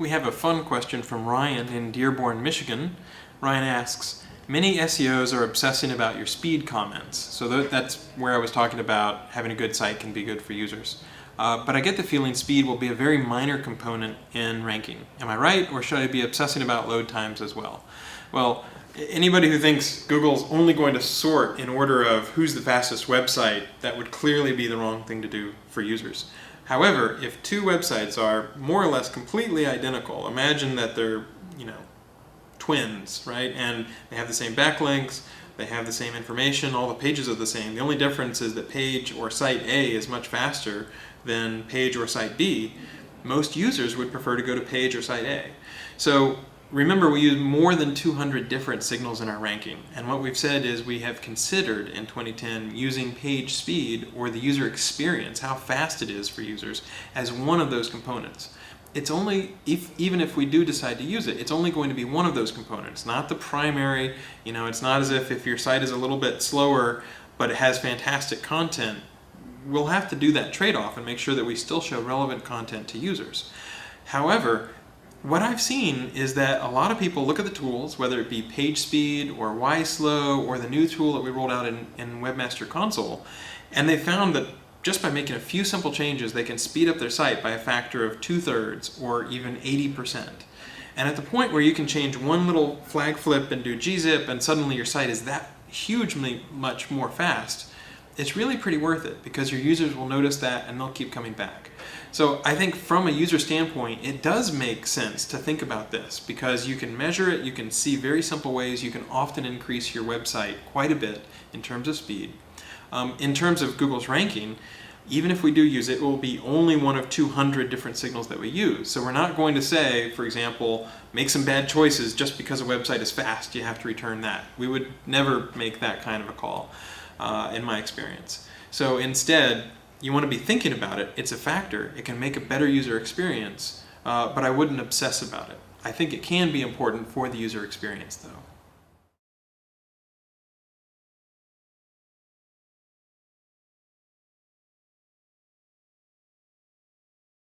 We have a fun question from Ryan in Dearborn, Michigan. Ryan asks, many SEOs are obsessing about your speed comments. So that's where I was talking about having a good site can be good for users. But I get the feeling speed will be a very minor component in ranking. Am I right, or should I be obsessing about load times as well? Well, anybody who thinks Google's only going to sort in order of who's the fastest website, that would clearly be the wrong thing to do for users. However, if two websites are more or less completely identical, imagine that they're, twins, right? And they have the same backlinks, they have the same information, all the pages are the same. The only difference is that page or site A is much faster than page or site B. Most users would prefer to go to page or site A. So remember, we use more than 200 different signals in our ranking, and what we've said is we have considered in 2010 using page speed, or the user experience, how fast it is for users, as one of those components. It's only, even if we do decide to use it, it's only going to be one of those components, not the primary. It's not as if your site is a little bit slower but it has fantastic content. We'll have to do that trade-off and make sure that we still show relevant content to users. However, what I've seen is that a lot of people look at the tools, whether it be page speed or YSlow or the new tool that we rolled out in Webmaster Console, and they found that just by making a few simple changes, they can speed up their site by a factor of 2/3 or even 80%. And at the point where you can change one little flag flip and do gzip and suddenly your site is that hugely much more fast, it's really pretty worth it because your users will notice that and they'll keep coming back. So I think from a user standpoint, it does make sense to think about this because you can measure it, you can see very simple ways, you can often increase your website quite a bit in terms of speed. In terms of Google's ranking, even if we do use it, it will be only one of 200 different signals that we use. So we're not going to say, for example, make some bad choices just because a website is fast, you have to return that. We would never make that kind of a call, in my experience. So instead, you want to be thinking about it. It's a factor. It can make a better user experience, but I wouldn't obsess about it. I think it can be important for the user experience, though.